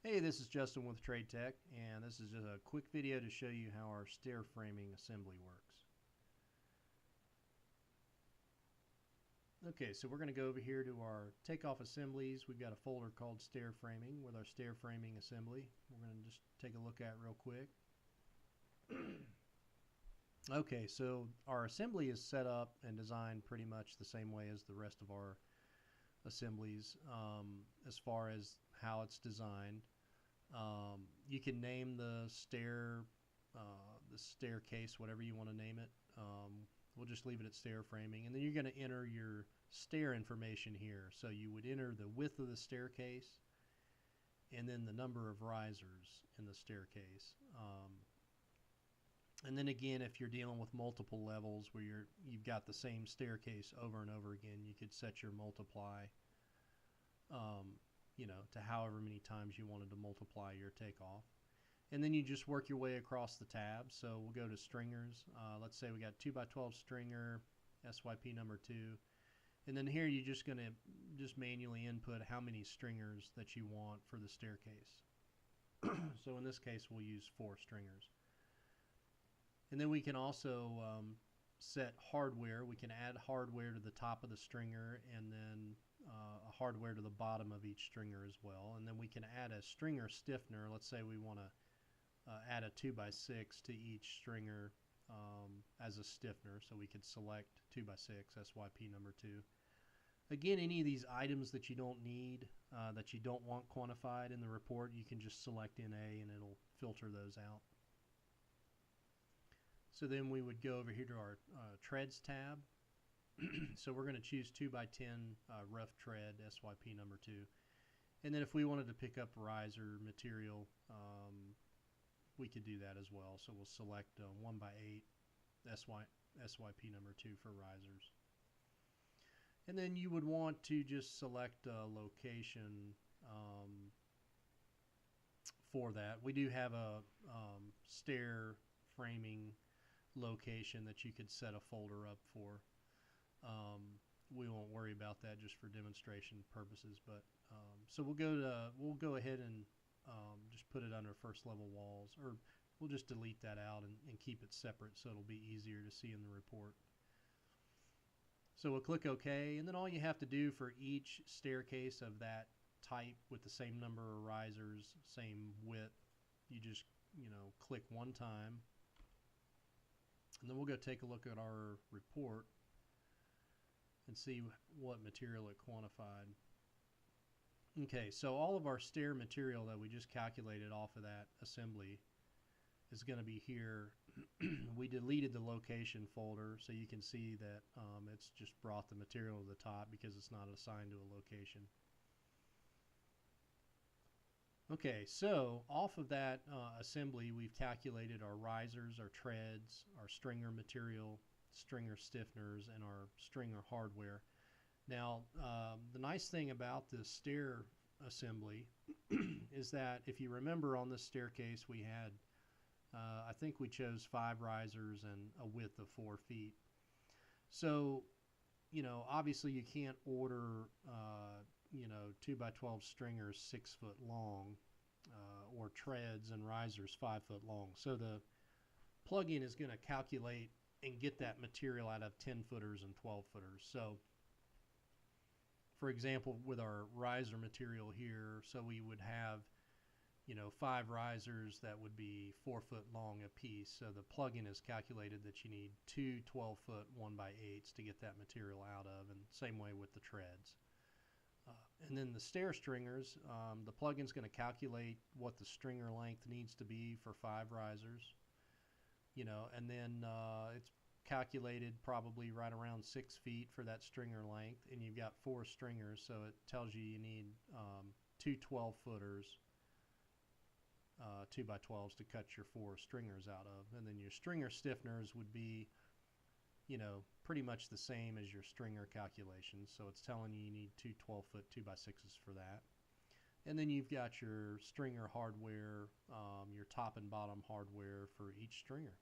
Hey, this is Justin with Trade Tech, and this is just a quick video to show you how our stair framing assembly works. Okay, so we're going to go over here to our takeoff assemblies. We've got a folder called stair framing with our stair framing assembly. We're going to just take a look at it real quick. Okay, so our assembly is set up and designed pretty much the same way as the rest of our assemblies as far as how it's designed. You can name the staircase, whatever you want to name it. We'll just leave it at stair framing, and then you're going to enter your stair information here. So you would enter the width of the staircase, and then the number of risers in the staircase. And then again, if you're dealing with multiple levels where you've got the same staircase over and over again, you could set your multiply. To however many times you wanted to multiply your takeoff. And then you just work your way across the tabs. So we'll go to stringers. Let's say we got 2x12 stringer, SYP number 2. And then here you're just going to just manually input how many stringers that you want for the staircase. So in this case we'll use 4 stringers. And then we can also set hardware. We can add hardware to the top of the stringer, and then a hardware to the bottom of each stringer as well. And then we can add a stringer stiffener. Let's say we want to add a 2x6 to each stringer as a stiffener. So we could select 2x6 SYP number 2. Again, any of these items that you don't need, that you don't want quantified in the report, you can just select NA and it'll filter those out. So then we would go over here to our treads tab. So we're going to choose 2x10 rough tread SYP number 2. And then if we wanted to pick up riser material, we could do that as well. So we'll select 1x8 SYP number 2 for risers. And then you would want to just select a location for that. We do have a stair framing location that you could set a folder up for. We won't worry about that just for demonstration purposes, but so we'll go ahead and just put it under first level walls, or we'll just delete that out and keep it separate so it'll be easier to see in the report. So we'll click OK, and then all you have to do for each staircase of that type with the same number of risers, same width, you just click one time. And then we'll go take a look at our report and see what material it quantified. Okay, so all of our stair material that we just calculated off of that assembly is going to be here. We deleted the location folder, so you can see that it's just brought the material to the top because it's not assigned to a location. Okay, so off of that assembly, we've calculated our risers, our treads, our stringer material, stringer stiffeners, and our stringer hardware. Now, the nice thing about this stair assembly is that if you remember on this staircase we had, I think we chose 5 risers and a width of 4 feet. So, obviously you can't order 2x12 stringers 6 foot long, or treads and risers 5 foot long. So the plugin is going to calculate and get that material out of 10 footers and 12 footers. So for example, with our riser material here, so we would have 5 risers that would be 4 foot long a piece. So the plugin has calculated that you need 2 12-foot 1x8s to get that material out of, and same way with the treads. And then the stair stringers, the plugin's going to calculate what the stringer length needs to be for 5 risers, and then it's calculated probably right around 6 feet for that stringer length, and you've got 4 stringers, so it tells you need 2 12-footers, 2x12s to cut your 4 stringers out of. And then your stringer stiffeners would be pretty much the same as your stringer calculations. So it's telling you need 2 12-foot 2x6s for that. And then you've got your stringer hardware, your top and bottom hardware for each stringer.